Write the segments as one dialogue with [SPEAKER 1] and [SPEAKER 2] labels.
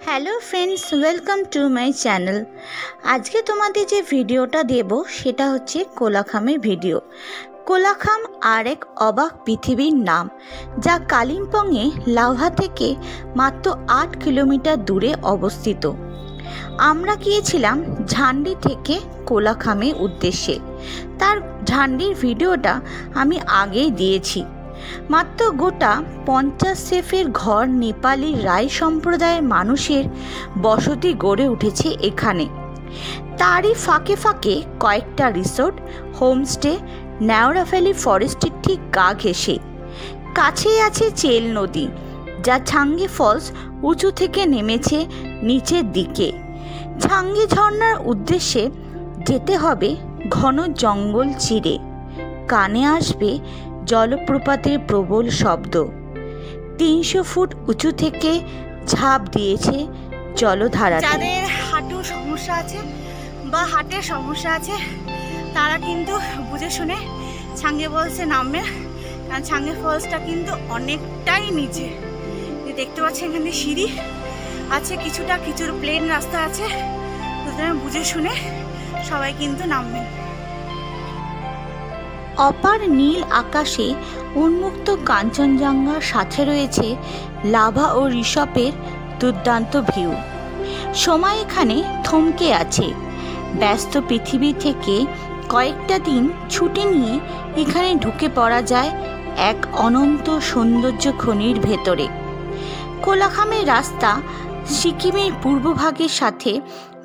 [SPEAKER 1] Hello friends, welcome to my channel. আজকে তোমাদের যে ভিডিওটা দেব সেটা হচ্ছে কোলাখামের ভিডিও। কোলাখাম আর এক অবাক পৃথিবীর নাম, যা কালিম্পংয়ে লাভা থেকে মাত্র 8 কিলোমিটার দূরে অবস্থিত। আমরা গিয়েছিলাম ঝান্ডি থেকে কোলাখামের উদ্দেশ্যে। তার ঝান্ডির ভিডিওটা আমি আগেই দিয়েছি। মাত্র গোটা 50 সেফের ঘর নেপালি রাই সম্প্রদায়ের মানুষের বসতি গড়ে উঠেছে এখানে। তারই ফাঁকে ফাঁকে কয়েকটা রিসোর্ট, হোমস্টে নেওরা ভ্যালি ফরেস্টের ঠিক গা ঘেঁষে। কাছেই আছে চেল নদী, যা ছাঙ্গে ফলস উঁচু থেকে নেমেছে নিচের দিকে। ছাঙ্গে ঝর্ণার উদ্দেশ্যে যেতে হবে ঘন জঙ্গল চিরে। কানে আসবে জলপ্রপাতের প্রবল শব্দ। 300 ফুট উঁচু থেকে ঝাঁপ দিয়েছে জলধারা। যাদের হাঁটুর সমস্যা আছে বা হার্টের সমস্যা আছে তারা কিন্তু বুঝে শুনে ছাঙ্গে ফলসে নামবে, কারণ ছাঙ্গে ফলসটা কিন্তু অনেকটাই নিচে। দেখতে পাচ্ছেন এখানে সিঁড়ি আছে, কিছুর প্লেন রাস্তা আছে, সুতরাং বুঝে শুনে সবাই কিন্তু নামবেন। অপার নীল আকাশে উন্মুক্ত কাঞ্চনজঙ্ঘার সাথে রয়েছে লাভা ও ঋষভের দুর্দান্ত ভিউ। সময় এখানে থমকে আছে। ব্যস্ত পৃথিবী থেকে কয়েকটা দিন ছুটি নিয়ে এখানে ঢুকে পড়া যায় এক অনন্ত সৌন্দর্য খনির ভেতরে। কোলাখামের রাস্তা সিকিমের পূর্বভাগের সাথে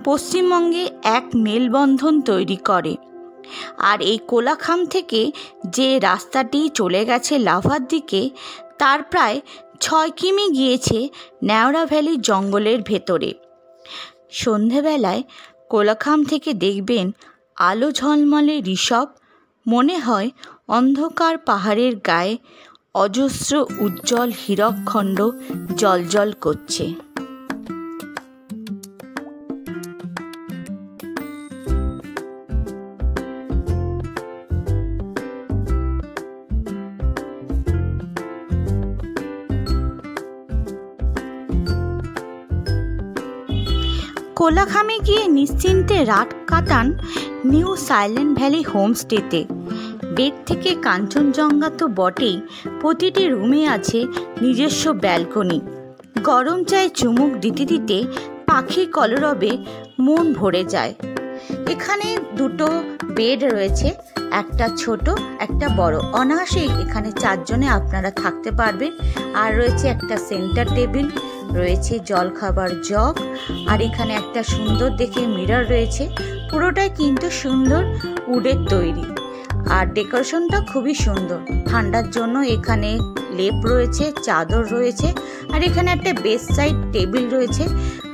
[SPEAKER 1] পশ্চিমবঙ্গে এক মেলবন্ধন তৈরি করে। আর এই কোলাখাম থেকে যে রাস্তাটি চলে গেছে লাভার দিকে, তার প্রায় 6 কিমি গিয়েছে নেওরা ভ্যালি জঙ্গলের ভেতরে। সন্ধেবেলায় কোলাখাম থেকে দেখবেন আলো ঝলমলে ঋষভ, মনে হয় অন্ধকার পাহাড়ের গায়ে অজস্র উজ্জ্বল হীরকখণ্ড জ্বলজ্বল করছে। কোলাখামে গিয়ে নিশ্চিন্তে রাত কাটান নিউ সাইলেন্ট ভ্যালি হোমস্টেতে। বেড থেকে কাঞ্চনজঙ্ঘা তো বটেই, প্রতিটি রুমে আছে নিজস্ব ব্যালকনি। গরম চায়ে চুমুক দিতে দিতে পাখির কলরবে মন ভরে যায়। এখানে 2টো বেড রয়েছে, একটা ছোট একটা বড়। অনায়াসেই এখানে 4 জনে আপনারা থাকতে পারবেন। আর রয়েছে একটা সেন্টার টেবিল, রয়েছে জল খাবার জগ, আর এখানে একটা সুন্দর দেখে মিরর রয়েছে। পুরোটাই কিন্তু সুন্দর উডের তৈরি, আর ডেকোরেশনটা খুবই সুন্দর। ঠান্ডার জন্য এখানে লেপ রয়েছে, চাদর রয়েছে, আর এখানে একটা বেড সাইড টেবিল রয়েছে।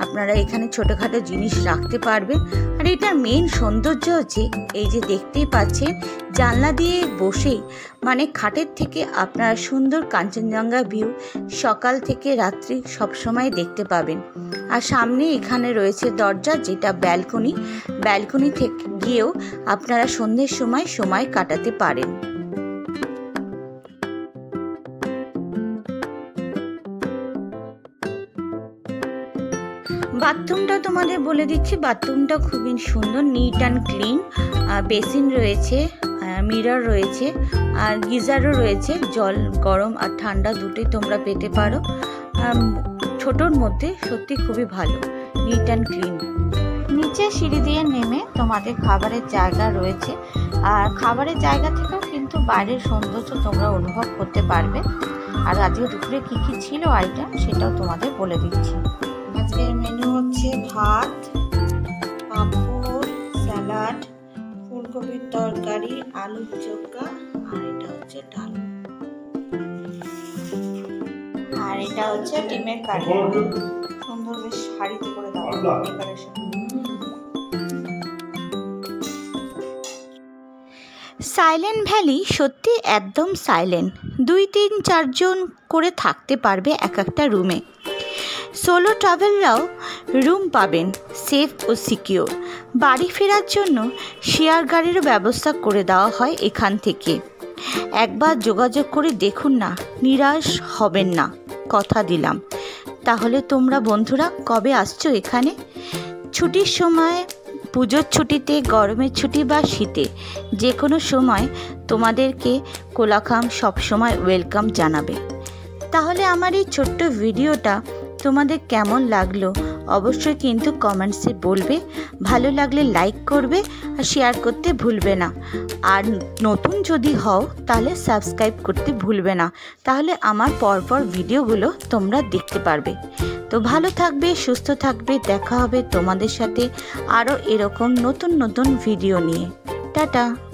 [SPEAKER 1] আপনারা এখানে ছোটোখাটো জিনিস রাখতে পারবেন। আর এটার মেন সৌন্দর্য হচ্ছে এই যে দেখতেই পাচ্ছেন, জানলা দিয়ে বসেই মানে খাটের থেকে আপনারা সুন্দর কাঞ্চনজঙ্ঘা ভিউ সকাল থেকে রাত্রি সবসময় দেখতে পাবেন। আর সামনে এখানে রয়েছে দরজা, যেটা ব্যালকনি থেকে গিয়েও আপনারা সন্ধ্যের সময় কাটাতে পারেন। বাথরুমটা তোমাদের বলে দিচ্ছি, বাথরুমটা খুবই সুন্দর, নিট অ্যান্ড ক্লিন। বেসিন রয়েছে, মিরর রয়েছে, আর গিজারও রয়েছে। জল গরম আর ঠান্ডা দুটোই তোমরা পেতে পারো। ছোটোর মধ্যে সত্যি খুবই ভালো, নিট অ্যান্ড ক্লিন। নিচে সিঁড়ি দিয়ে নেমে তোমাদের খাবারের জায়গা রয়েছে, আর খাবারের জায়গা থেকেও কিন্তু বাইরের সৌন্দর্য তোমরা অনুভব করতে পারবে। আর আজকে দুপুরে কী কী ছিল আইটেম সেটাও তোমাদের বলে দিচ্ছি। আজকের মেনু হচ্ছে ভাত, পাঁপড়, স্যালাড, ফুলকপির তরকারি, আলুর চোখা, আর এটা হচ্ছে ডাল, আর এটা হচ্ছে ডিমের কারি। সুন্দর বেশ হাঁড়িতে করে দেওয়া ডেকোরেশন। সাইলেন্ট ভ্যালি সত্যি একদম সাইলেন্ট। 2-3-4 জন করে থাকতে পারবে এক একটা রুমে। সোলো ট্রাভেলাররাও রুম পাবেন, সেফ ও সিকিউর। বাড়ি ফেরার জন্য শেয়ার গাড়িরও ব্যবস্থা করে দেওয়া হয় এখান থেকে। একবার যোগাযোগ করে দেখুন না, নিরাশ হবেন না, কথা দিলাম। তাহলে তোমরা বন্ধুরা কবে আসছো এখানে? ছুটির সময়, পুজোর ছুটিতে, গরমের ছুটি বা শীতে, যে কোনো সময় তোমাদেরকে কোলাখাম সবসময় ওয়েলকাম জানাবে। তাহলে আমার এই ছোট্ট ভিডিওটা তোমাদের কেমন লাগলো অবশ্যই কিন্তু কমেন্টসে বলবে। ভালো লাগলে লাইক করবে আর শেয়ার করতে ভুলবে না। আর নতুন যদি হও তাহলে সাবস্ক্রাইব করতে ভুলবে না, তাহলে আমার পরপর ভিডিওগুলো তোমরা দেখতে পারবে। তো ভালো থাকবে, সুস্থ থাকবে, দেখা হবে তোমাদের সাথে আরও এরকম নতুন নতুন ভিডিও নিয়ে। টাটা।